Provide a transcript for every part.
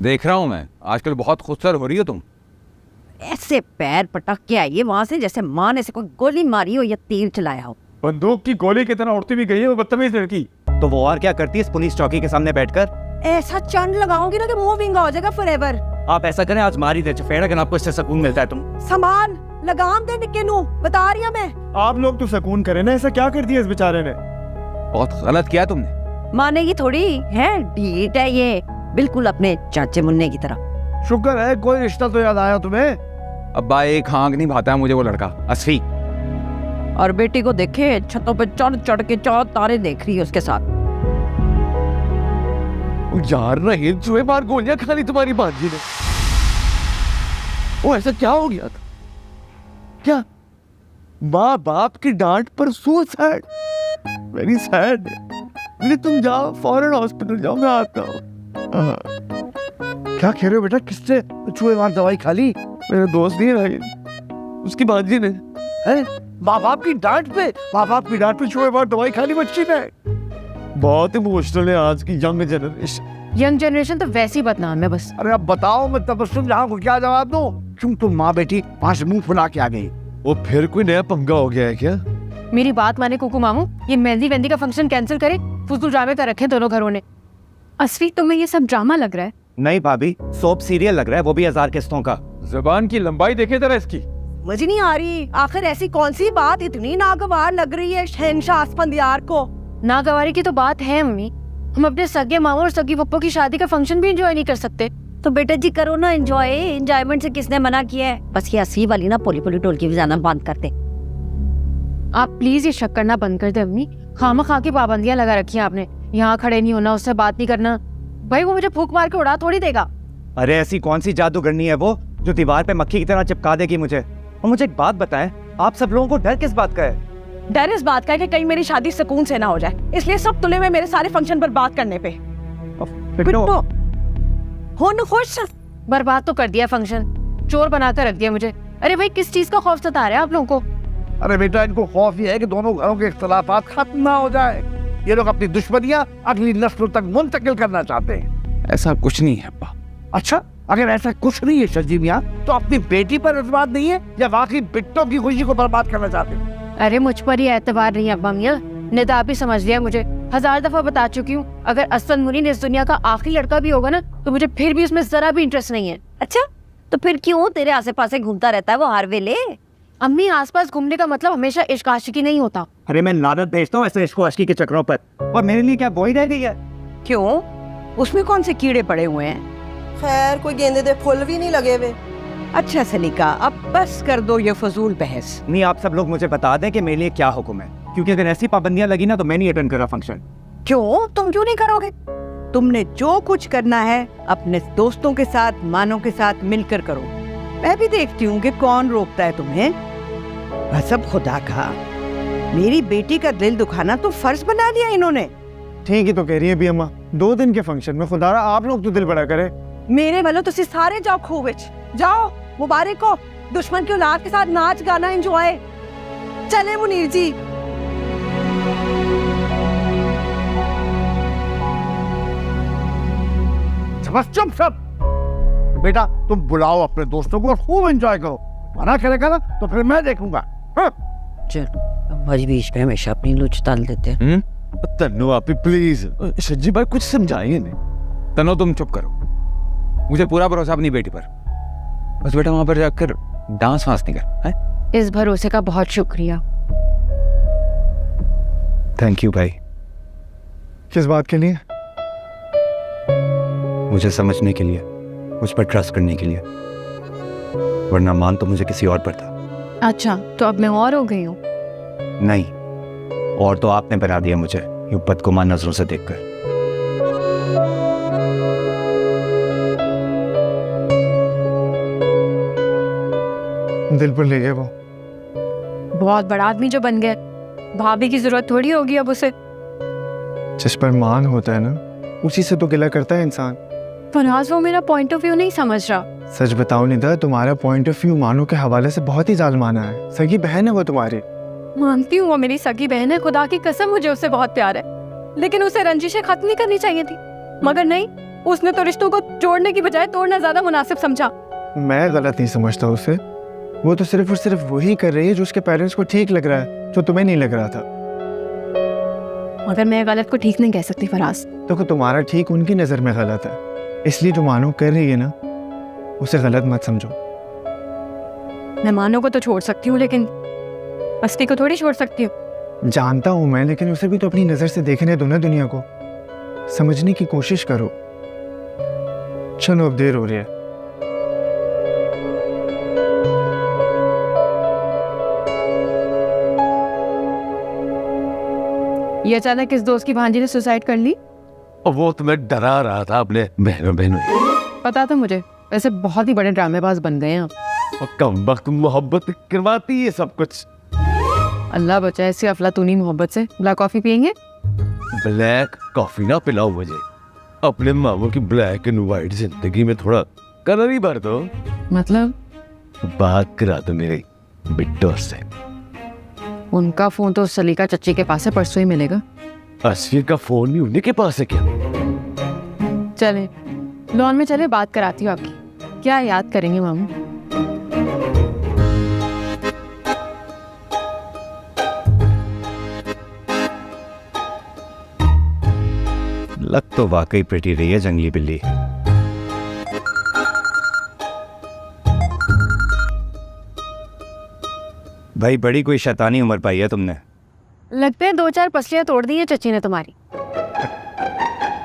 देख रहा हूँ मैं, आजकल बहुत खुदसर हो रही हो तुम। ऐसे पैर पटक के आइए वहां से जैसे माँ ने से कोई गोली मारी हो या तीर चलाया हो। बंदूक की गोली की तरह उड़ती भी गई है वो बदतमीज लड़की। तो वो और क्या करती है इस पुलिस चौकी के सामने बैठकर? ऐसा चंड लगाऊंगी ना कि मुंह विंगा हो जाएगा फॉरएवर। आप ऐसा करें, आज मार ही दे चफेड़, अगर आपको इससे सुकून मिलता है। तुम सामान लगाम दे निक्के नू, बता रही हूं मैं। आप लोग तो सुकून करें ना, ऐसा क्या कर दिया इस बेचारे ने? बहुत गलत किया तुमने। मानेगी थोड़ी है, ढीठ है ये, बिल्कुल अपने चाचे मुन्ने की तरह। शुक्र है कोई रिश्ता तो याद आया तुम्हें। अब्बा एक हाँक नहीं भाता है मुझे वो लड़का असफी। और बेटी को देखे छतों पे चढ़ चढ़ के 4 तारे देख रही है उसके साथ। यार रही चूहे मार गोलियां खा ली तुम्हारी भांजी ने। वो ऐसा क्या हो गया था? क्या माँ बाप की डांट पर सुसाइड? Very sad. तुम जाओ फौरन हॉस्पिटल जाओ, मैं आता हूँ। क्या कह रहे हो बेटा? किससे चूहे मार दवाई खा ली? मेरे दोस्त नहीं भाई, उसकी भांजी ने। है माँ बाप की डांट पे, माँ बाप की डांट पे चूहे मार दवाई खा ली बच्ची ने। बहुत इमोशनल है आज की यंग जनरेशन। यंग जनरेशन तो वैसी बदनाम है बस। अरे अब बताओ, मैं तबस्सुम जहाँ को क्या जवाब दूं? क्यों तुम माँ बेटी वहाँ से मुंह फुला के आ गई? वो फिर कोई नया पंगा हो गया है क्या? मेरी बात माने कुकू मामू, ये मेहंदी वेंदी का फंक्शन कैंसिल करे, फुजूल ड्रामे कर रखे दोनों घरों ने। असफी तुम्हें ये सब ड्रामा लग रहा है? नहीं भाभी, सोप सीरियल लग रहा है, वो भी 1000 किस्तों का। जबान की लंबाई देखे जरा इसकी। समझ नहीं आ रही, आखिर ऐसी कौन सी बात इतनी नागवार लग रही है शहंशाह अस्फंदियार को? नागवारी की तो बात है अम्मी, हम अपने सगे मामू और सगी पप्पो की शादी का फंक्शन भी एंजॉय नहीं कर सकते। तो बेटा जी करो ना एंजॉय, एंजॉयमेंट से किसने मना किया है? बस ये असली वाली ना पोली पोली टोल की भी जाना बंद कर दे। आप प्लीज ये शक करना बंद कर दे अम्मी, खामा खा की पाबंदियां लगा रखी हैं आपने। यहाँ खड़े नहीं होना, उससे बात नहीं करना। भाई वो मुझे फूंक मार के उड़ा थोड़ी देगा। अरे ऐसी कौन सी जादूगरनी है वो जो दीवार पे मक्खी की तरह चिपका देगी मुझे? और मुझे एक बात बताएं, आप सब लोगों को डर किस बात का है? डर इस बात का है कि कहीं मेरी शादी सुकून से ना हो जाए, इसलिए सब तुले में मेरे सारे फंक्शन बर्बाद करने पे। हो न खुश? बर्बाद तो कर दिया फंक्शन, चोर बनाकर रख दिया मुझे। अरे भाई किस चीज का खौफ सता रहा है आप लोगों को? अरे बेटा इनको खौफ ये है कि दोनों घरों के इख्तलाफात खत्म ना हो जाए। ये लोग अपनी दुश्मनियां अगली नस्लों तक मुंतकिल करना चाहते हैं। ऐसा कुछ नहीं है अब्बा। अच्छा, अगर ऐसा कुछ नहीं है शजी मियां, तो अपनी बेटी पर एतबार नहीं है या वाकई बिट्टों की खुशी को बर्बाद करना चाहते हैं? अरे मुझ पर ही एतबार नहीं है अब्बा मियां, ने तो आप ही समझ लिया मुझे। 1000 दफा बता चुकी हूँ, अगर असद मुनीर इस दुनिया का आखिरी लड़का भी होगा ना, तो मुझे फिर भी उसमें जरा भी इंटरेस्ट नहीं है। अच्छा, तो फिर क्यों तेरे आसे पासे घूमता रहता है वो हर वेले? अम्मी आसपास घूमने का मतलब हमेशा इश्क आशिकी नहीं होता। अरे मैं लानत भेजता हूँ ऐसे इश्क आशिकी के चक्रों पर, और मेरे लिए क्या बोई रह गई है? क्यों, उसमें कौन से कीड़े पड़े हुए हैं? खैर कोई गेंदे दे फूल भी नहीं लगे हुए। अच्छा सलीका, अब बस कर दो ये फजूल बहस। नहीं, आप सब लोग मुझे बता दें कि मेरे लिए क्या हुक्म है, क्योंकि अगर ऐसी पाबंदियां लगी ना तो मैं नहीं अटेंड कर रहा फंक्शन। क्यों, तुम क्यों नहीं करोगे? तुमने जो कुछ करना है अपने दोस्तों के साथ, मानों के साथ मिलकर करो। मैं भी देखती हूँ कि कौन रोकता है तुम्हें। बस अब खुदा का, मेरी बेटी का दिल दुखाना तो फर्ज बना लिया इन्होंने। ठीक ही तो कह रही है भी अम्मा, 2 दिन के फंक्शन में खुदारा आप लोग तो दिल बड़ा करे। मेरे वालों तुसी सारे जाओ खूह विच, जाओ मुबारक हो, दुश्मन की औलाद के साथ नाच गाना एंजॉय। चले मुनीर जी। बस चुप सब। बेटा तुम बुलाओ अपने दोस्तों को और खूब एंजॉय करो। मना करेगा ना तो फिर मैं देखूंगा। चलो, हमारी बीच में हमेशा अपनी लुच डाल देते हैं। तन्नू आप प्लीज, शज्जी भाई कुछ समझाइए नहीं। तनो तुम चुप करो, मुझे पूरा भरोसा अपनी बेटी पर। बस बेटा वहां पर जाकर डांस वांस नहीं कर है? इस भरोसे का बहुत शुक्रिया। थैंक यू भाई। किस बात के लिए? मुझे समझने के लिए, मुझ पर ट्रस्ट करने के लिए, वरना मान तो मुझे किसी और पर था। अच्छा, तो अब मैं और हो गई हूँ? नहीं, और तो आपने बना दिया मुझे यूं बदगुमान नजरों से देखकर। दिल पर ले गए वो। बहुत बड़ा आदमी जो बन गया, भाभी की जरूरत थोड़ी होगी अब उसे। जिस पर मान होता है ना, उसी से तो गिला करता है इंसान। फराज वो मेरा पॉइंट ऑफ व्यू नहीं समझ रहा। सच बताओ निदा, तुम्हारा पॉइंट ऑफ व्यू मानो के हवाले से बहुत ही जालमाना है। सगी बहन है वो तुम्हारी। मानती हूँ वो मेरी सगी बहन है, खुदा की कसम मुझे उससे बहुत प्यार है, लेकिन उसे रंजिशें खत्म नहीं करनी चाहिए थी। मगर नहीं, उसने तो रिश्तों को जोड़ने की बजाय तोड़ना ज्यादा मुनासिब समझा। मैं गलत नहीं समझता उसे। वो तो सिर्फ और सिर्फ वही कर रही है जो उसके पेरेंट्स को ठीक लग रहा है, जो तुम्हें नहीं लग रहा था। मगर मैं गलत को ठीक नहीं कह सकती फराज। देखो तुम्हारा ठीक उनकी नज़र में गलत है, इसलिए जो मानो कर रही है ना उसे गलत मत समझो। मैं मानो को तो छोड़ सकती हूँ लेकिन असली को थोड़ी छोड़ सकती हूँ। जानता हूँ मैं, लेकिन उसे भी तो अपनी नज़र से देखने दो ना दुनिया को, समझने की कोशिश करो। चलो अब देर हो रही है। ये अचानक किस दोस्त की भांजी ने सुसाइड कर ली? और वो तुम्हें डरा रहा था अपने बहनों। पता था मुझे, वैसे बहुत ही बड़े ड्रामेबाज बन गए हैं आप। और कम वक्त मोहब्बत करवाती है सब कुछ। अल्लाह बचाए ऐसी अफलातूनी मोहब्बत से। ब्लैक कॉफी पियेंगे? ब्लैक कॉफी ना पिलाओ मुझे। अपने मामू की ब्लैक एंड व्हाइट जिंदगी में थोड़ा कलर ही भर दो। मतलब बात करा दो मेरे बिट्टो से। उनका फोन तो सलीका चच्ची के पास है, परसों ही मिलेगा। असफिर का फोन भी उन्हीं के पास है क्या? चले लॉन में चले, बात कराती हूँ आपकी। क्या याद करेंगे मामू? लग तो वाकई प्रिटी रही है जंगली बिल्ली। भाई बड़ी कोई शैतानी उम्र पाई है तुमने। लगते हैं 2-4 पसलियां तोड़ दी है चच्ची ने तुम्हारी।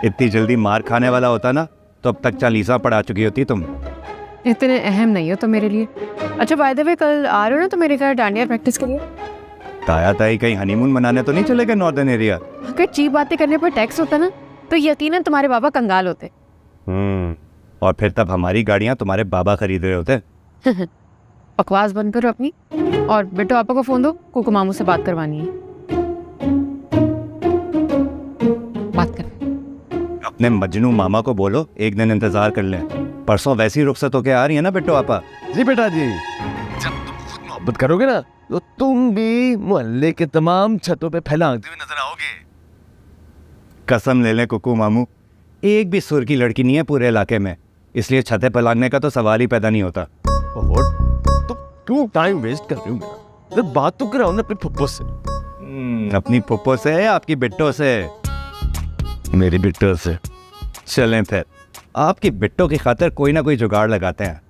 इतनी जल्दी मार खाने वाला होता ना तो अब तक चालीसा पढ़ा चुकी होती तुम। इतने अहम नहीं हो तो मेरे लिए। अच्छा बाय द वे, कल आ रहे हो ना तो मेरे घर डांडिया प्रैक्टिस के लिए? ताया ताई कहीं हनीमून मनाने तो नहीं चले गए नॉर्दर्न एरिया? अगर चीप बातें करने पर टैक्स होता ना तो यकीनन तुम्हारे बाबा कंगाल होते। और फिर तब हमारी गाड़ियां तुम्हारे बाबा खरीद रहे होते। बकवास बंद करो अपनी, और बेटो आपा को फोन दो, कुकू मामू से बात करवानी है। बात कर। अपने मजनू मामा को बोलो एक दिन इंतजार कर लें, परसों वैसी रुखसत होके आ रही है ना बिट्टो आपा। जी बेटा जी, जब तुम खुद मोहब्बत करोगे ना तो तुम भी मोहल्ले के तमाम छतों पे फैलाते हुए नजर आओगे। कसम ले लें कुकू मामू, एक भी सुर की लड़की नहीं है पूरे इलाके में, इसलिए छतें पर लागने का तो सवाल ही पैदा नहीं होता। तो क्यों टाइम वेस्ट कर रही हो मेरा? अरे बात तो कराओ ना अपने फुप्पो से। अपनी पुप्पो से या आपकी बिट्टो से? मेरी बिट्टो से। चलें फिर, आपकी बिट्टो की खातिर कोई ना कोई जुगाड़ लगाते हैं।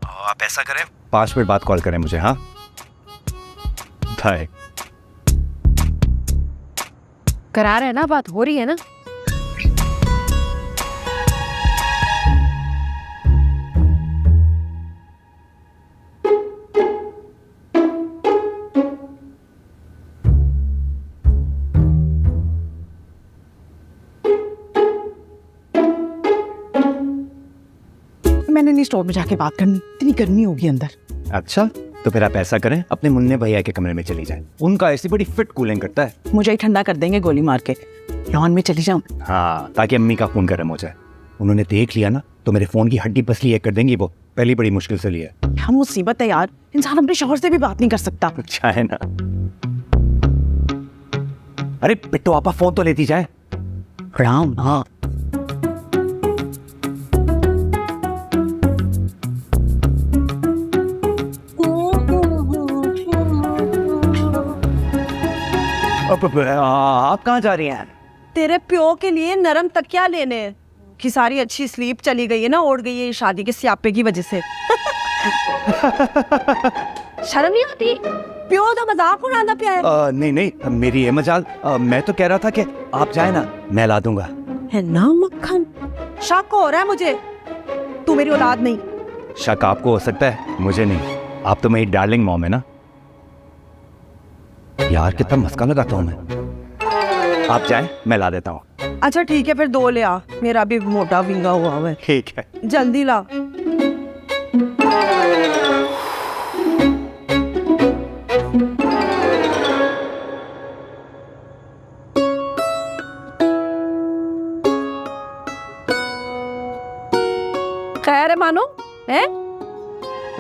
आप ऐसा करें 5 मिनट बाद कॉल करें मुझे। हाँ बाय। करा रहे हैं ना, बात हो रही है ना। मैंने नहीं स्टोर में जाके बात करनी, इतनी गर्मी होगी अंदर। अच्छा तो फिर आप ऐसा करें, अपने मुन्ने भैया के कमरे में चली जाएं। उनका ऐसी बड़ी फिट कूलिंग करता है। मुझे ही ठंडा कर देंगे गोली मार के। लॉन में चली जाऊं? हाँ, ताकि अम्मी का खून गर्म हो जाए। उन्होंने देख लिया ना तो मेरे फोन की हड्डी पसली एक कर देंगी। वो पहली बड़ी मुश्किल से लिया। क्या मुसीबत है यार, इंसान अपने शौहर से भी बात नहीं कर सकता। अच्छा है ना। अरे बिट्टो आपा फोन तो लेती जाए। प्रणाम। हाँ आप कहाँ जा रही हैं? तेरे प्यो के लिए नरम तकिया लेने की सारी अच्छी स्लीप चली गई है ना, ओढ़ गई है शादी के स्यापे की वजह से। शर्म नहीं आती? प्यो तो मजाक उड़ाना पिया है। नहीं नहीं, मेरी ये मजाल। मैं तो कह रहा था कि आप जाए ना, मैं ला दूंगा। है ना मक्खन, शक हो रहा है मुझे, तू मेरी औलाद नहीं। शक आपको हो सकता है, मुझे नहीं। आप तो मेरी डार्लिंग मॉम है ना। यार कितना मस्का लगाता हूँ मैं। आप जाएं, मैं ला देता हूँ। अच्छा ठीक है, फिर 2 ले आ, मेरा भी मोटा विंगा हुआ है। ठीक है। जल्दी ला। खैर है मानो है,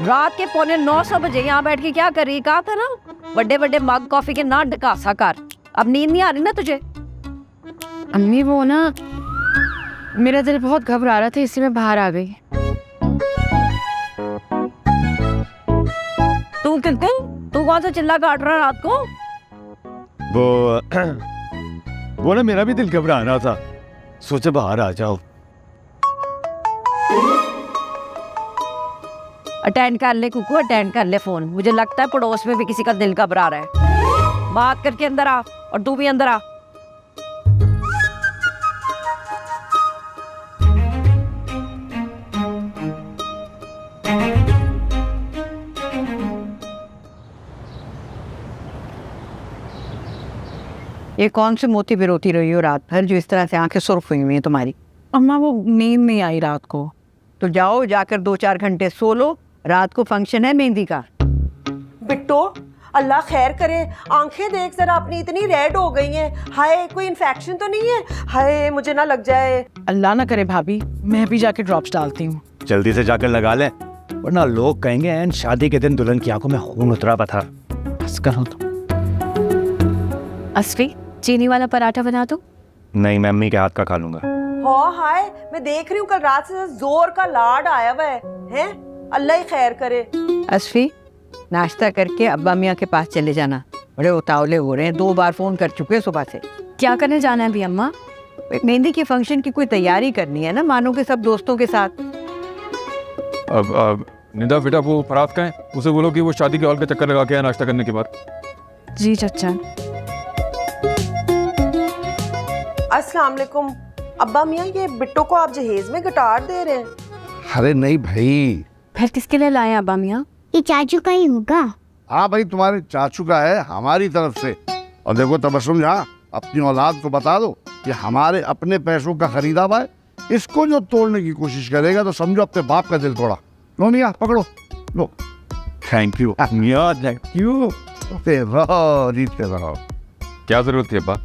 रात के 8:45 बजे यहाँ बैठ के क्या कर रही? कहा था ना बड़े बड़े मग कॉफी के ना ढकासा कर। अब नींद नहीं आ रही ना तुझे? अम्मी वो ना मेरा दिल बहुत घबरा रहा था, इसलिए मैं बाहर आ गई। तू कितने तू कौन सा चिल्ला काट रहा है रात को? वो ना मेरा भी दिल घबरा रहा था, सोचा बाहर आ जाओ। अटेंड कर ले कुकू, अटेंड कर ले फोन। मुझे लगता है पड़ोस में भी किसी का दिल घबरा रहा है। बात करके अंदर आ, और तू भी अंदर आ। ये कौन सी मोती बिरोती रही हो रात भर जो इस तरह से आंखें सुर्ख हुई हुई हैं तुम्हारी? अम्मा वो नींद नहीं आई रात को। तो जाओ, जाकर 2-4 घंटे सो लो। रात को फंक्शन है मेहंदी का। बिट्टो, अल्लाह खैर करे, आंखें देख जरा अपनी इतनी रेड हो गई हैं। हाय, कोई इन्फेक्शन तो नहीं है? हाय, मुझे ना लग जाए। अल्लाह ना करे भाभी, मैं भी जाके ड्रॉप्स डालती हूँ। जल्दी से जाकर लगा ले, वरना लोग कहेंगे एन शादी के दिन दुल्हन की आंखों में खून उतरा था। बस करो तो। असफी, चीनी वाला पराठा बना दो। नहीं, मैं अम्मी के हाथ का खा लूंगा। हाँ हाय, मैं देख रही हूँ कल रात से जोर का लाड आया हुआ है, हैं? अल्लाह ही खैर करे। असफी, नाश्ता करके अब्बा मियाँ के पास चले जाना। बड़े उतावले हो रहे हैं, 2 बार फोन कर चुके हैं सुबह से। क्या करने जाना है अभी अम्मा? एक मेहंदी के फंक्शन की कोई तैयारी करनी है ना, मानो के सब दोस्तों के साथ। अब निदा बेटा, वो फरात का है, उसे बोलो कि वो शादी के हॉल का चक्कर लगा के आए नाश्ता करने के बाद। जी चाचा। अस्सलाम वालेकुम। अब्बा मियाँ, ये बिट्टो को आप जहेज में गिटार दे रहे हैं? अरे नहीं भाई। फिर किसके लिए लाए अब्बा मियाँ? ये चाचू का ही होगा। हाँ भाई, तुम्हारे चाचू का है, हमारी तरफ से। और देखो तबस्सुम, जहाँ अपनी औलाद को बता दो कि हमारे अपने पैसों का खरीदा हुआ है, इसको जो तोड़ने की कोशिश करेगा तो समझो अपने बाप का दिल तोड़ा। लो मियाँ, पकड़ो लो। थैंक यू मियाँ, थैंक यू। जीतते रहो। क्या जरूरत थी अब्बा?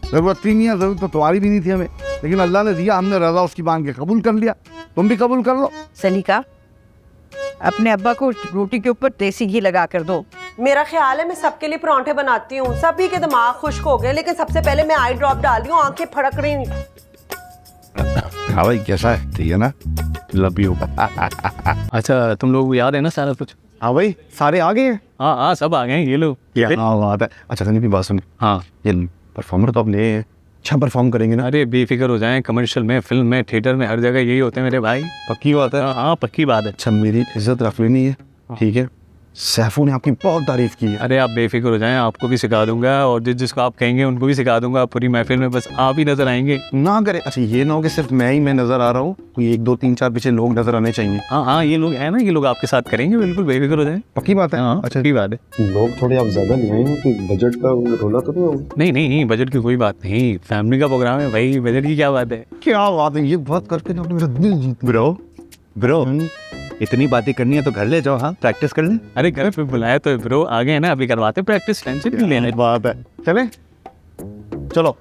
जरूरत थी नहीं है, जरूरत तो तुम्हारी भी नहीं थी हमें, लेकिन अल्लाह ने दिया, हमने रजा उसकी मांग के कबूल कर लिया। तुम भी कबूल कर लो। सलीका, अपने अब्बा को रोटी के ऊपर देसी घी लगा कर दो। मेरा ख्याल है मैं सबके लिए परांठे बनाती हूँ। सभी के दिमाग खुश्क हो गए, लेकिन सबसे पहले मैं आई ड्रॉप डाल रही हूँ, आंखें फड़क रही हैं। हाँ भाई, कैसा है? ठीक है ना? Love you. अच्छा, तुम लोग याद है ना सारा कुछ? हाँ भाई, सारे आ गए हैं। हाँ हाँ, सब आ गए हैं ये लोग। हाँ बात है। अच्छा तनी भी बात सुन। हाँ, ये परफॉर्मर तो अब ले, अच्छा परफॉर्म करेंगे ना? अरे बेफिक्र हो जाएं, कमर्शियल में, फिल्म में, थिएटर में, हर जगह यही होते हैं मेरे भाई। पक्की बात है। हाँ पक्की बात है। अच्छा, मेरी इज्जत रख लेनी है, ठीक है? सैफू ने आपकी बहुत तारीफ की है। अरे आप बेफिक्र हो जाएं, आपको भी सिखा दूंगा, और जिसको आप कहेंगे उनको भी सिखा दूंगा। पूरी महफिल में बस आप ही नजर आएंगे। ना करे। अच्छा, ये ना हो कि सिर्फ मैं नजर आ रहा हूँ, कोई 1 2 3 4 पीछे लोग नजर आने चाहिए। हाँ हाँ, ये लोग हैं ना, ये लोग आपके साथ करेंगे, बिल्कुल बेफिक्र हो जाएं। पक्की बात है। हाँ अच्छा, पक्की बात है। लोग थोड़े आप ज्यादा ले आए हैं, कि बजट का रोला तो नहीं होगा? नहीं नहीं नहीं, बजट की कोई बात नहीं, फैमिली का प्रोग्राम है भाई, बजट की क्या बात है। क्या बात है, ये बात करके ना मेरा दिल जीत। ब्रो इतनी बातें करनी है तो घर ले जाओ। हाँ, प्रैक्टिस कर ले। अरे घर पे बुलाया तो ब्रो, आ गए ना, अभी करवाते प्रैक्टिस, टेंशन नहीं लेने। बात है, चले चलो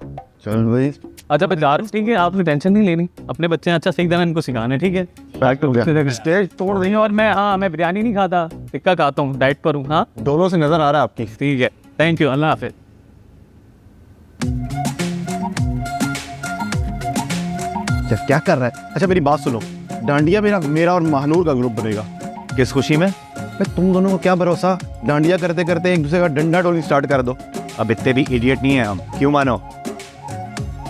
चल भाई। अच्छा बाजार, ठीक है, आपने टेंशन नहीं लेनी, अपने बच्चे अच्छा सीख देना, इनको सिखाने, ठीक है? स्टेज तोड़ देंगे। और मैं बिरयानी नहीं खाता, टिक्का खाता हूँ, डाइट पर हूँ। हाँ दोनों से नजर आ रहा है आपकी। ठीक है, थैंक यू, अल्लाह हाफिज। क्या कर रहा है? अच्छा मेरी बात सुनो, डांडिया मेरा और महानूर का ग्रुप बनेगा। किस खुशी में? तुम दोनों को क्या भरोसा, डांडिया करते करते एक दूसरे का डंडा टोली स्टार्ट कर दो। अब इतने भी इडियट नहीं है हम, क्यों मानो?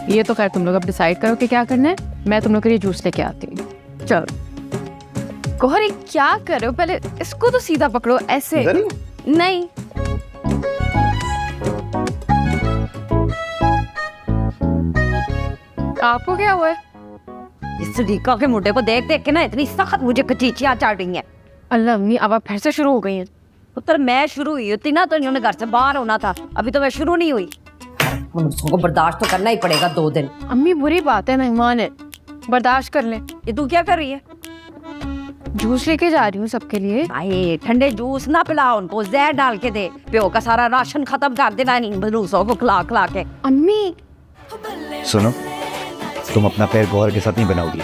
ये तो खैर तुम लोग अब डिसाइड करो कि क्या करना है, मैं तुम लोग के लिए जूस लेके आती हूँ। चलो कोहरी, क्या कर रहे हो? पहले इसको तो सीधा पकड़ो, ऐसे नहीं। आपको क्या हुआ है? इस सलीका के मुंडे को देख देख के ना इतनी सख्त मुझे कचीचियां चाट रही हैं। अल्लाह अम्मी, अब आप फिर से शुरू हो गई हैं। पुत्र, मैं शुरू हुई होती ना तो इन्होंने घर से बाहर होना था, अभी तो मैं शुरू नहीं हुई। उसको बर्दाश्त तो करना ही पड़ेगा 2 दिन। अम्मी बुरी बात है, मेहमान है, बर्दाश्त कर ले। ये तू क्या कर रही है? जूस लेके जा रही हूँ सबके लिए। आए, ठंडे जूस ना पिलाओ उनको, जहर डाल के दे। प्यो का सारा राशन खत्म कर देना इन बलूसों को खिला खिला के। अम्मी सुनो, तुम अपना पैर गौहर के साथ नहीं बनाओगी।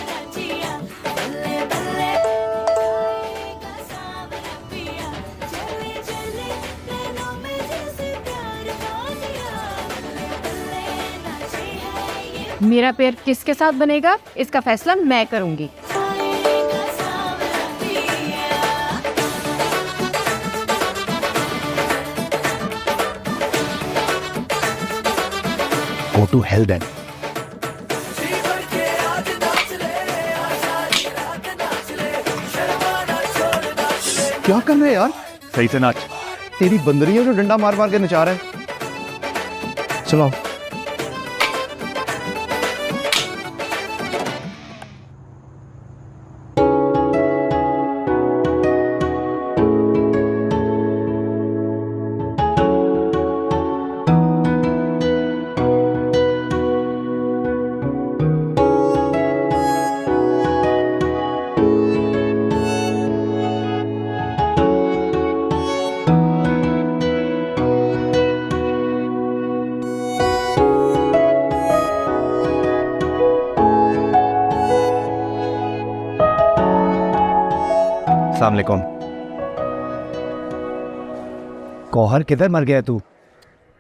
मेरा पेयर किसके साथ बनेगा इसका फैसला मैं करूंगी। Go to hell then. क्या कर रहे हैं यार? सही से नाच। तेरी बंदरी है जो डंडा मार मार के नचा रहा है। चलो। अस्सलाम वालेकुम। गौहर किधर मर गया तू?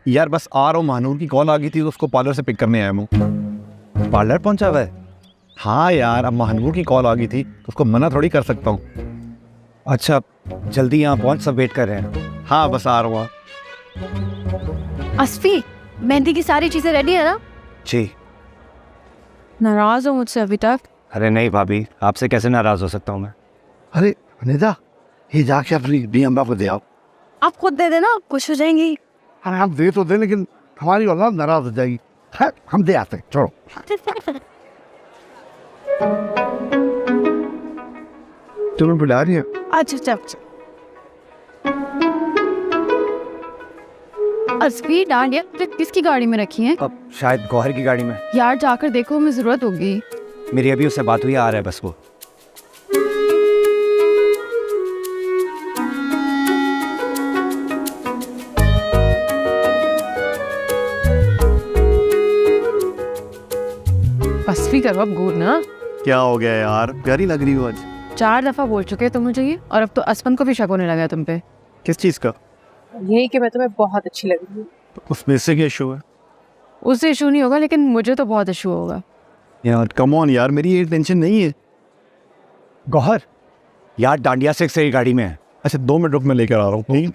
यार बस आ रहा हूँ, महानूर की कॉल आ गई थी तो उसको पार्लर से पिक करने आया हूँ। पार्लर पहुंचा हुआ है? हाँ यार, अब महानूर की कॉल आ गई थी तो उसको मना थोड़ी कर सकता हूँ। अच्छा जल्दी यहाँ पहुँच, सब वेट कर रहे हैं। हाँ बस आ रहा हूँ। अस्फी, मेहंदी की सारी चीजें रेडी है ना? जी। नाराज हो मुझसे अभी तक? अरे नहीं भाभी, आपसे कैसे नाराज हो सकता हूँ मैं? अरे निदा, ये जाके अपनी दी अम्मा को दे आओ। आप खुद दे देना, खुश हो जाएंगी। अरे हम दे तो दे, लेकिन हमारी औलाद नाराज हो जाएगी। है, हम दे आते हैं, छोड़ो। तुम्हें बुला रही है? अच्छा। अस्फी, डांडिया किसकी गाड़ी में रखी है? अब शायद गौहर की गाड़ी में। यार जाकर देखो, हमें जरूरत होगी। मेरी अभी उससे बात हुई, आ रहा है बस वो। अस्फी करो अब गुड ना। क्या हो गया यार, प्यारी लग रही हो आज। 4 दफा बोल चुके हैं तुम मुझे ये, और अब तो असफन को भी शक होने लगा है तुम पे। किस चीज़ का? यही कि मैं तुम्हें बहुत अच्छी लग रही हूँ। उसमें से क्या इशू है? उससे इशू नहीं होगा, लेकिन मुझे तो बहुत इशू होगा। यार कम ऑन यार, मेरी ये टेंशन नहीं है। गौहर यार, डांडिया 6 से गाड़ी में है। अच्छा 2 मिनट रुक, मैं लेकर आ रहा हूँ। नहीं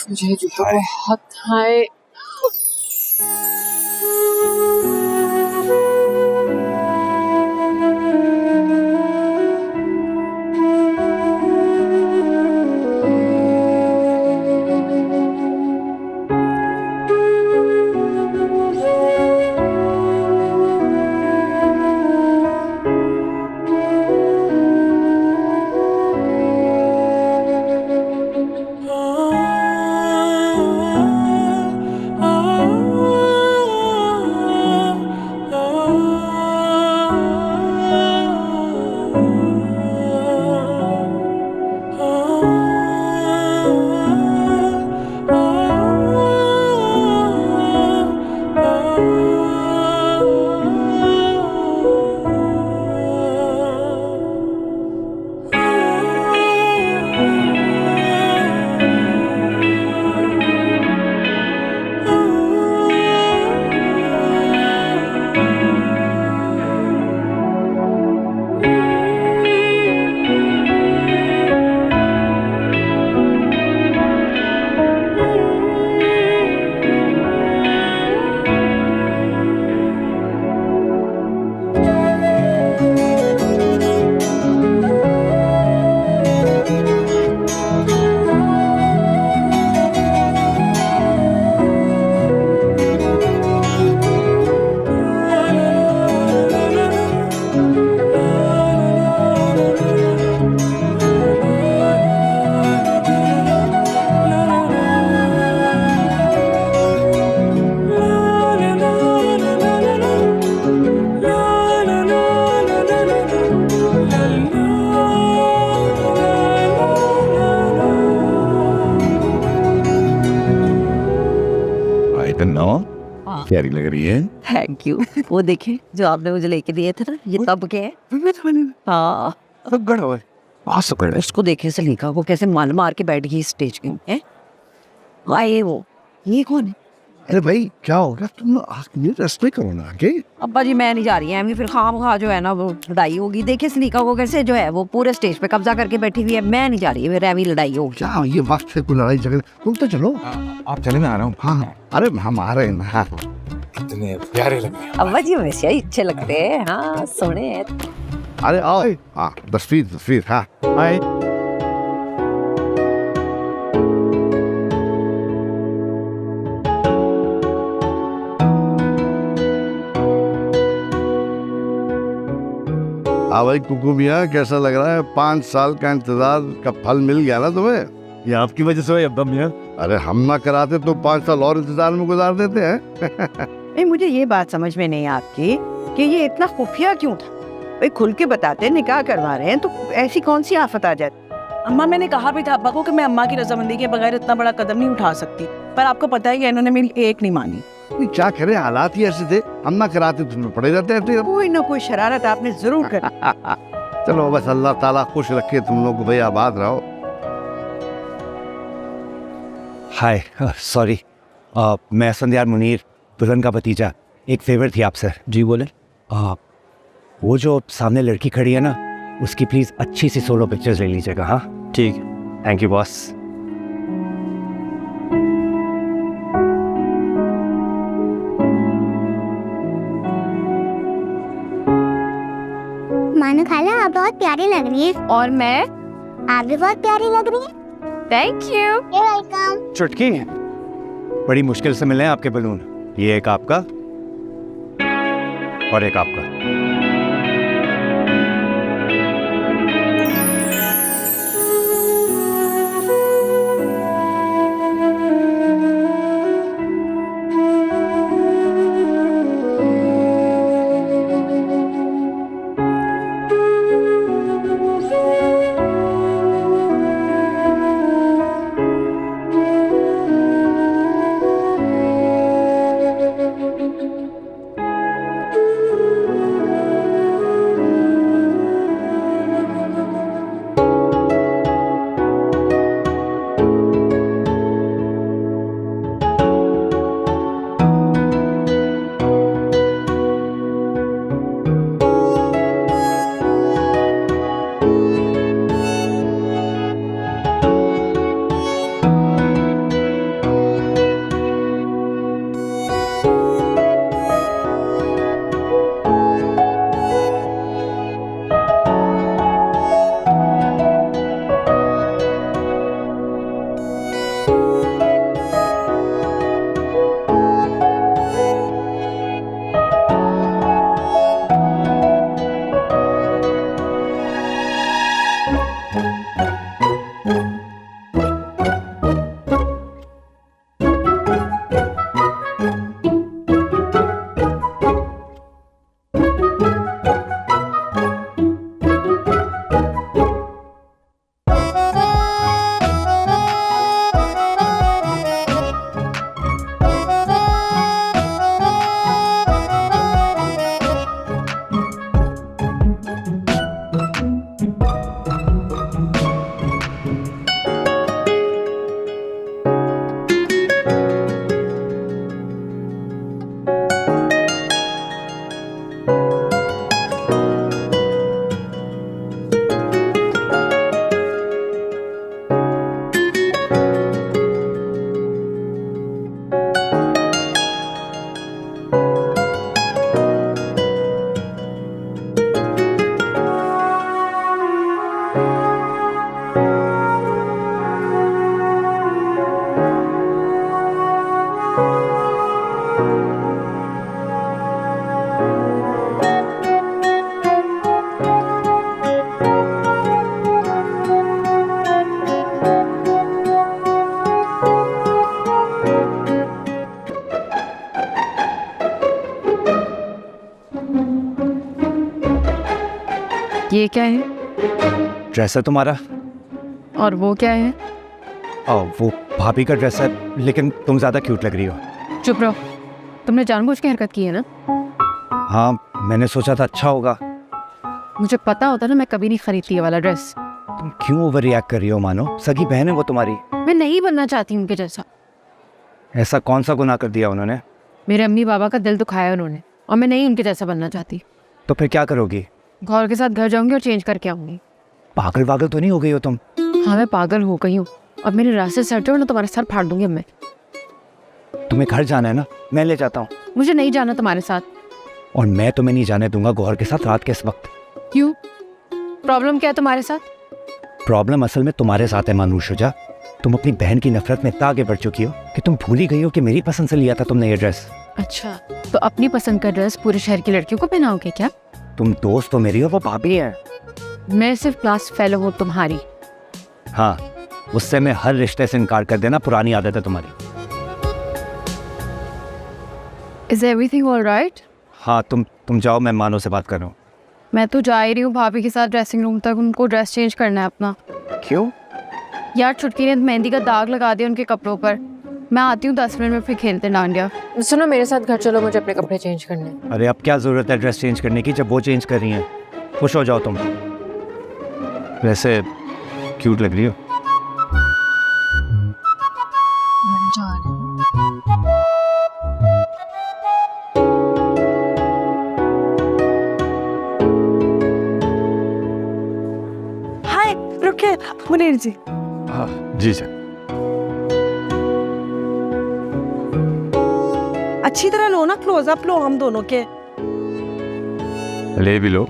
मुझे जो बहुत हाय। प्यारी लग रही है। Thank you. वो देखे जो आपने मुझे लेके दिए थे ना, ये तब के हैं। हाँ उसको देखे से लिखा, वो कैसे मार मार के बैठ गई स्टेज के। हैं? आए वो, ये कौन है? अरे भाई क्या हो गया, तुम ये रेस्ट नहीं करो ना आगे। अब्बा जी मैं नहीं जा रही है, फिर खाम खा जो है ना वो लड़ाई होगी। देखिए सलीका को कैसे जो है वो पूरे स्टेज पे कब्जा करके बैठी हुई है, मैं नहीं जा रही है, फिर एवी लड़ाई होगी। क्या ये वक्त से कोई लड़ाई झगड़े, तुम तो चलो। आप चले, मैं आ रहा हूँ। हाँ अरे हम आ रहे हैं ना। हाँ इतने प्यारे लग रहे हैं। अब्बा जी वैसे ही अच्छे लगते हैं, हाँ सोने हैं। अरे आओ। हाँ तस्वीर हाँ। हाय हाँ भाई कुकू मियाँ, कैसा लग रहा है? 5 साल का इंतजार का फल मिल गया ना तुम्हें? ये आपकी वजह से हुआ अब्बा मियाँ। अरे हम ना कराते तो 5 साल और इंतजार में गुजार देते हैं। नहीं, मुझे ये बात समझ में नहीं आती कि ये इतना खुफिया क्यों था। भाई खुल के बताते निकाह करवा रहे हैं तो ऐसी कौन सी आफत आ जाती। अम्मा मैंने कहा भी था अब्बा को कि मैं अम्मा की रजामंदी के बगैर इतना बड़ा कदम नहीं उठा सकती, पर आपको पता है कि इन्होंने मेरी एक नहीं मानी। क्या करे, हालात ही ऐसे थे, हम ना कराते तुम्हें पड़े रहते हैं। कोई ना कोई शरारत आपने जरूर कर। चलो बस अल्लाह ताला खुश रखे तुम लोग को, भाई आबाद रहो। हाय, सॉरी, मैं संध्यार मुनीर, दुल्हन का भतीजा। एक फेवर थी आपसे। जी बोले। वो जो सामने लड़की खड़ी है ना, उसकी प्लीज़ अच्छी सी सोलो पिक्चर्स ले लीजिएगा। हाँ ठीक, थैंक यू बॉस। मानो खाला आप बहुत प्यारी लग रही है। और मैं? आप भी बहुत प्यारी लग रही है। Thank you. वेलकम। चुटकी, बड़ी मुश्किल से मिले हैं आपके बलून। ये एक आपका और एक आपका। ये क्या है? ड्रेस है तुम्हारा। और वो क्या है? वो भाभी का ड्रेस है, लेकिन तुम ज़्यादा क्यूट लग रही हो। चुप रहो, तुमने जानबूझ के हरकत की है ना? हाँ, मैंने सोचा था अच्छा होगा। मुझे पता होता ना मैं कभी नहीं खरीदती ये वाला ड्रेस। तुम क्यों ओवर रिएक्ट कर रही हो? मानो सगी बहन है वो तुम्हारी। मैं नहीं बनना चाहती उनके जैसा। ऐसा कौन सा गुनाह कर दिया उन्होंने? मेरे अम्मी बाबा का दिल दुखाया उन्होंने, और मैं नहीं उनके जैसा बनना चाहती। तो फिर क्या करोगी? गौर के साथ घर जाऊंगी और चेंज करके आऊंगी। पागल वागल तो नहीं हो गई हो तुम? हाँ, मैं पागल हो गई हूँ। अब मेरे रास्ते से हटो ना, तुम्हारा सर फाड़ दूंगी अब मैं। तुम्हें घर जाना है ना, मैं ले जाता हूँ। मुझे नहीं जाना तुम्हारे साथ। और मैं तुम्हें नहीं जाने दूंगा गौहर के साथ रात के इस वक्त। क्यों? प्रॉब्लम क्या है तुम्हारे साथ? प्रॉब्लम असल में तुम्हारे साथ है मानूर शुजा। तुम अपनी बहन की नफरत में इतना आगे बढ़ चुकी हो कि तुम भूल ही गई हो कि मेरी पसंद से लिया था तुमने ये ड्रेस। अच्छा, तो अपनी पसंद का ड्रेस पूरे शहर की लड़कियों को पहनाओगे क्या? तुम दोस्त तो मेरी हो, वो भाभी है। मैं सिर्फ क्लास फेलो हूँ तुम्हारी। हाँ, उससे मैं हर रिश्ते से इनकार कर देना पुरानी आदत है तुम्हारी। Is everything all right? हाँ, तुम जाओ, मैं मानो से बात कर रहा हूँ। मैं तो जा ही रही हूँ भाभी के साथ ड्रेसिंग रूम तक, उनको ड्रेस चेंज करना है अपना। क्यों? यार छुटकी ने मेहंदी का दाग लगा दिया उनके कपड़ों पर। मैं आती हूँ 10 मिनट में, फिर खेलते डांडिया। सुनो, मेरे साथ घर चलो, मुझे अपने कपड़े चेंज करने। अरे अब क्या जरूरत है ड्रेस चेंज करने की जब वो चेंज कर रही हैं? खुश हो जाओ तुम। वैसे क्यूट लग रही हो। हाय, रुके मुनीर जी। हाँ जी सर। अच्छी तरह लो ना, क्लोजअप लो हम दोनों के। ले भी लो।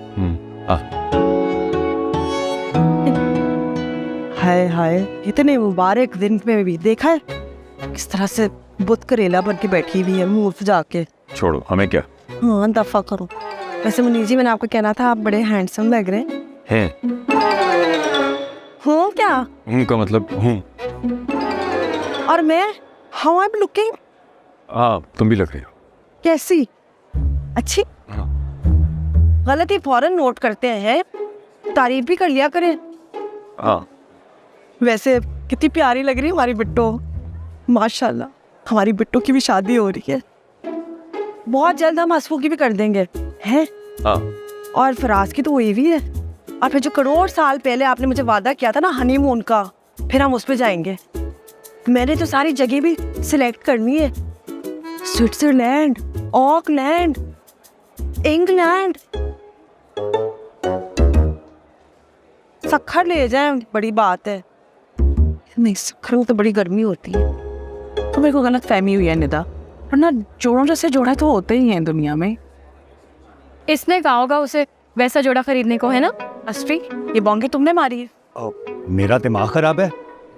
हाय हाय, इतने मुबारक दिन में भी देखा है किस तरह से बुत करेला बन के बैठी हुई है मुंह से जाके। छोड़ो, हमें क्या। हाँ, दफा करो। वैसे मुनीर जी, मैंने आपको कहना था, आप बड़े हैंडसम लग रहे हैं। हूँ क्या? उनका मतलब हूँ। और मैं हाउ आई एम लुकिंग? हाँ, तुम भी लग रही हो। कैसी? अच्छी? हाँ। गलती फौरन नोट करते हैं, तारीफ भी कर लिया करें। हाँ। वैसे कितनी प्यारी लग रही है हमारी बिट्टो, माशाल्लाह। हमारी बिट्टो की भी शादी हो रही है, बहुत जल्द हम हसफू की भी कर देंगे हैं। हाँ। और फराज की तो हुई भी है। और फिर जो करोड़ साल पहले आपने मुझे वादा किया था ना हनीमून का, फिर हम उस पे जाएंगे। मैंने तो सारी जगह भी सिलेक्ट करनी है, स्विट्जरलैंड, ऑकलैंड, इंग्लैंड। सखर ले जाए, बड़ी बात है। नहीं, सखर में तो बड़ी गर्मी होती है। तो मेरे को गलत फहमी हुई है निदा, वरना जोड़ों जैसे जोड़ा तो होते ही हैं दुनिया में। इसने कहा होगा उसे वैसा जोड़ा खरीदने को, है ना? अस्ट्री, ये बॉन्गे तुमने मारी है। मेरा दिमाग खराब है,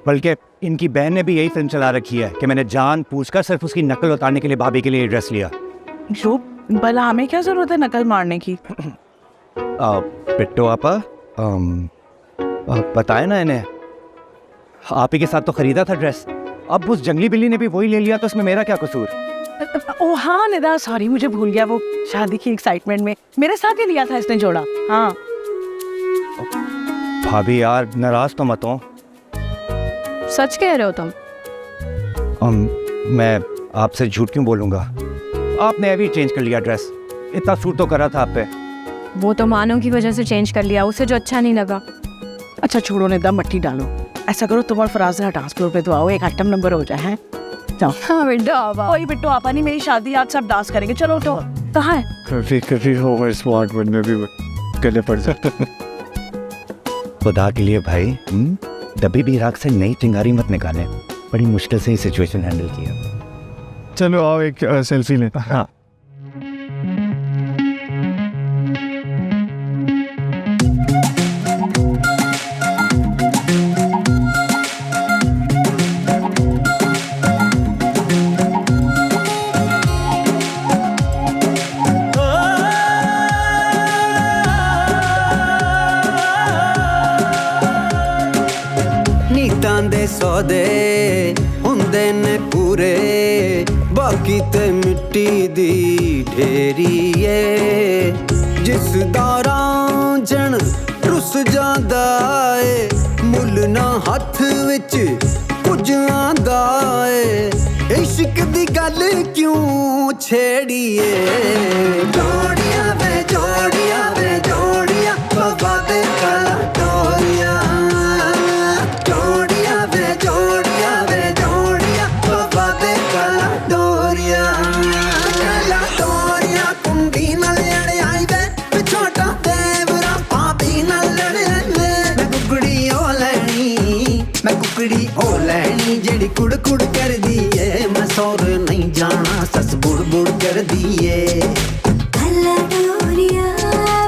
बल्कि इनकी बहन ने भी यही फिल्म चला रखी है कि मैंने जान पूछकर सिर्फ उसकी नकल उतारने के लिए भाभी के लिए ड्रेस लिया। लो, भला हमें क्या जरूरत है नकल मारने की? पिट्टो आपा, बताए ना इन्हें, आप ही के साथ तो खरीदा था ड्रेस। अब उस जंगली बिल्ली ने भी वही ले लिया, तो उसमें मेरा क्या कसूर? ओ हाँ निदा, सॉरी, मुझे भूल गया। वो शादी की एक्साइटमेंट में मेरे साथ ही लिया था इसने जोड़ा। हाँ भाभी यार, नाराज तो मत हो। सच कह रहे हो तुम? मैं आपसे झूठ क्यों बोलूँगा? आपने अभी चेंज कर लिया ड्रेस, इतना सूट तो करा था आप पे। वो तो मानो की वजह से चेंज कर लिया, उसे जो अच्छा नहीं लगा। अच्छा छोड़ो निदा, मट्टी डालो। ऐसा करो, तुम और फराज डांस फ्लोर पे तो आओ, एक आइटम नंबर हो जाए। हैं, जाओ। हाँ बेटा, कोई बिट्टो आपा नहीं, मेरी शादी आज सब डांस करेंगे। चलो उठो। कहाँ है? कभी ओवर स्मार्ट बनने भी गले पड़ सकते। खुदा के लिए भाई, डब्बी भी राख से नई चिंगारी मत निकालें। बड़ी मुश्किल से ही सिचुएशन हैंडल किया। चलो आओ एक सेल्फी लेते हैं। हाँ। सौदे हुंदे ने पूरे, बाकी ते मिट्टी दी ढेरी है। जिस दौरान जन रुस जांदा है, मुल ना हथ विच कुछ आंदा है। इश्क दी गल क्यों छेड़िए? जोड़ियां वे जोड़ियां वे जोड़ियां, बाबा दे कला टोरियां। जोड़ियां वे जोड़ियां वे जोड़ियां, बाबा दे कला सौर नहीं जाना सस बुड़ बुड़ कर दिए काला डोरिया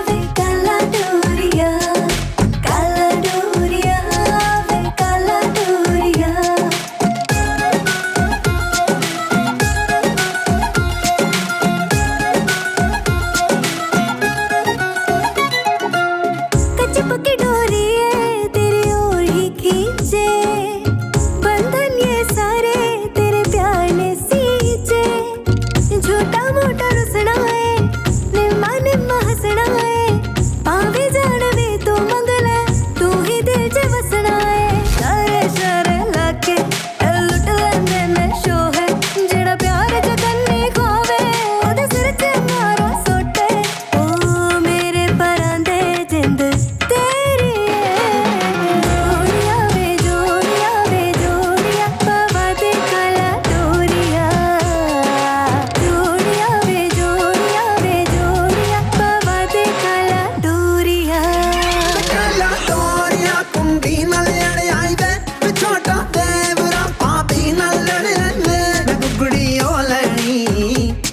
वे काला डोरिया काला डोरिया वे काला डोरिया कच्ची पक्की डोरी है तेरी ओर ही खींचे बंधन ये सारे तेरे प्यार ने सींचे झूठा मोटा रुसना है निम्मा निम्मा हंसना है पावे जानवे तू मंगला तू ही दिल च वसना है सारे सारे लाके लुट लेंदे ने शो है जेड़ा प्यार च कन्नी खोवे ओदे सिर च मारो सोटे ओ मेरे परां दे जिंद तेरी है जोड़िया बाबा दे काला डोरिया जोड़िया बाबा दे काला डोरिया काला डोरिया कुंडी नाल लड़ आई वे मैं छोटा देवरा पापी नाल लड़ आई वे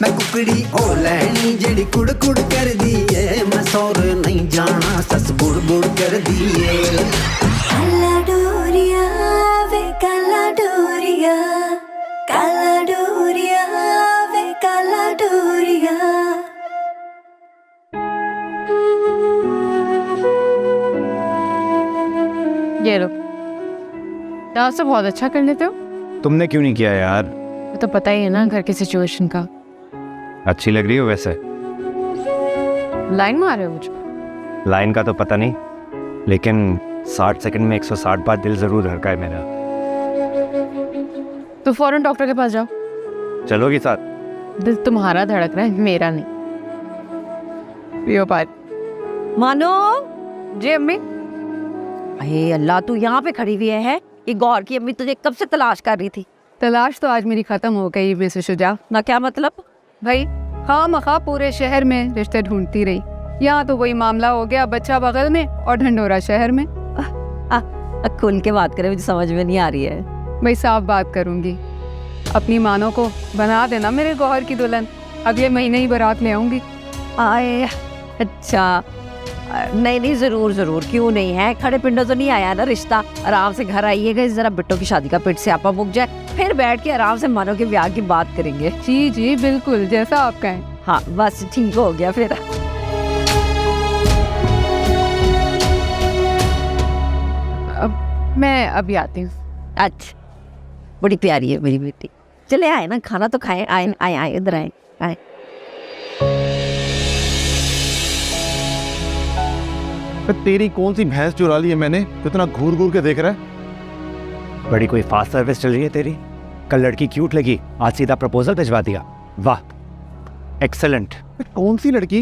मैं कुकड़ी ओ लैनी जेड़ी कुड़ कुड़ कर दिए मैं सौर नहीं जाना सस बुड़ बुड़ कर दिए काला डोरिया वे काला डोरिया वे काला डोरिया ये लो, डांस तो बहुत अच्छा कर लेते हो। तुमने क्यों नहीं किया यार? तो पता ही है ना घर की सिचुएशन का। अच्छी लग रही हो वैसे। लाइन मार रहे हो मुझे? लाइन का तो पता नहीं, लेकिन 60 सेकंड में 160 बार दिल जरूर धड़का है मेरा। तो फौरन डॉक्टर के पास जाओ। चलोगी साथ? दिल तुम्हारा धड़क रहा है, मेरा नहीं। पियो पानी। मानो जी अम्मी। अरे अल्लाह, तू यहाँ पे खड़ी हुई है? ये गौर की अम्मी तुझे कब से तलाश कर रही थी। तलाश तो आज मेरी खत्म हो गई मिसेस शुजा। ना क्या मतलब? भाई खामखा पूरे शहर में रिश्ते ढूंढती रही, यहाँ तो वही मामला हो गया, बच्चा बगल में और ढंढोरा शहर में। खुल के बात करे, मुझे समझ में नहीं आ रही है। भाई साफ बात करूंगी, अपनी मानों को बना देना मेरे गौहर की दुल्हन, अगले महीने ही बारात ले आऊंगी। आए अच्छा, नहीं नहीं, जरूर जरूर, क्यों नहीं है। खड़े पिंडों तो नहीं आया ना रिश्ता। आराम से घर आइएगा, जरा बिट्टो की शादी का पेट से आपा मुक जाए, फिर बैठ के आराम से मानो के ब्याह की बात करेंगे। जी जी बिल्कुल, जैसा आप कहें। हाँ बस ठीक हो गया फिर। अब मैं अभी आती हूँ। अच्छा, बड़ी प्यारी है मेरी बेटी। चले आए ना, खाना तो खाए। आए आए आए, इधर आए आए। तेरी कौन सी भैंस चुरा ली है मैंने, कितना घूर घूर के देख रहा है? बड़ी कोई फास्ट सर्विस चल रही है तेरी। कल लड़की क्यूट लगी, आज सीधा प्रपोजल भिजवा दिया। वाह, एक्सेलेंट। कौन सी लड़की?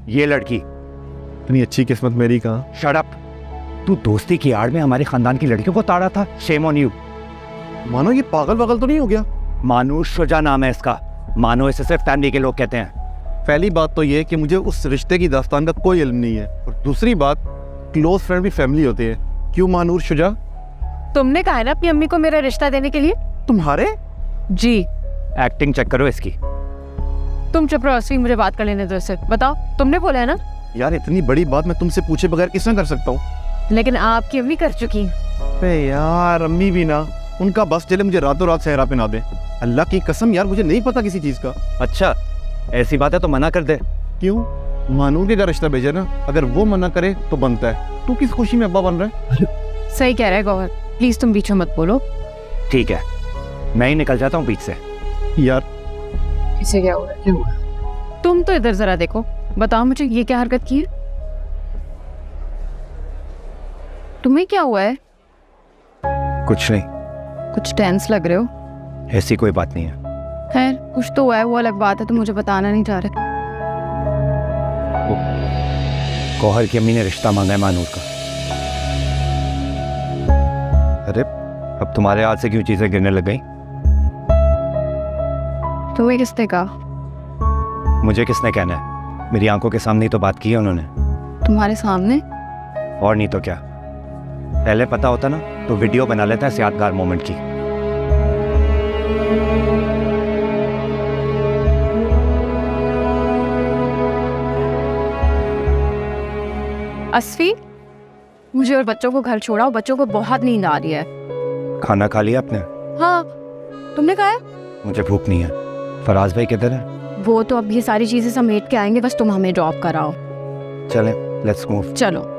ये लड़की। इतनी अच्छी किस्मत मेरी कहाँ। Shut up. तू दोस्ती की आड़ में हमारे खानदान की लड़कियों को ताड़ा था। Shame on you. मानो ये पागल वागल तो नहीं हो गया? मानुष शुजा नाम है इसका। मानो इसे सिर्फ फैमिली के लोग कहते हैं। पहली बात तो ये कि मुझे उस रिश्ते की दास्तान का कोई इल्म नहीं है, और दूसरी बात, क्लोज फ्रेंड भी फैमिली होती है। क्यों मानूर शुजा? तुमने कहा है ना अपनी अम्मी को मेरा रिश्ता देने के लिए। तुम्हारे? जी। एक्टिंग चेक करो इसकी। तुम चुप रहो असली, मुझे बात कर लेने दो इससे। बताओ, तुमने बोला है ना। यार इतनी बड़ी बात मैं तुमसे पूछे बगैर किस तरह कर सकता हूँ? लेकिन आपकी अम्मी कर चुकी। अरे यार अम्मी भी ना, उनका बस चले मुझे रातों रात सहरा पे ना दे। अल्लाह की कसम यार, मुझे नहीं पता किसी चीज का। अच्छा, ऐसी बात है तो मना कर दे। क्यों? मानूर के घर रिश्ता भेजे ना, अगर वो मना करे तो बनता है। तू किस खुशी में अब्बा बन रहा है? सही कह रहा है गौहर, प्लीज तुम बीच में मत बोलो। ठीक है, मैं ही निकल जाता हूँ बीच से। यार इसे क्या हुआ? क्या हुआ? तुम तो इधर जरा देखो, बताओ मुझे ये क्या हरकत की है? तुम्हें क्या हुआ है? कुछ नहीं। कुछ टेंस लग रहे हो। ऐसी कोई बात नहीं है। खैर कुछ तो हुआ है, वो अलग बात है, तो मुझे बताना नहीं चाह रहे। गौहर की अम्मी ने रिश्ता मांगा है मानूर का। अरे अब तुम्हारे हाथ से क्यों चीजें गिरने लग गई? तुम्हें किसने कहा? मुझे किसने कहना है? मेरी आंखों के सामने ही तो बात की है उन्होंने। तुम्हारे सामने? और नहीं तो क्या। पहले पता होता ना तो वीडियो बना लेता है इस यादगार मोमेंट की। असफी, मुझे और बच्चों को घर छोड़ाओ, बच्चों को बहुत नींद आ रही है। खाना खा लिया आपने? हाँ, तुमने कहा है? मुझे भूख नहीं है। फराज भाई किधर है? वो तो अब ये सारी चीजें समेट के आएंगे, बस तुम हमें ड्रॉप कराओ। चलें, लेट्स मूव। चलो।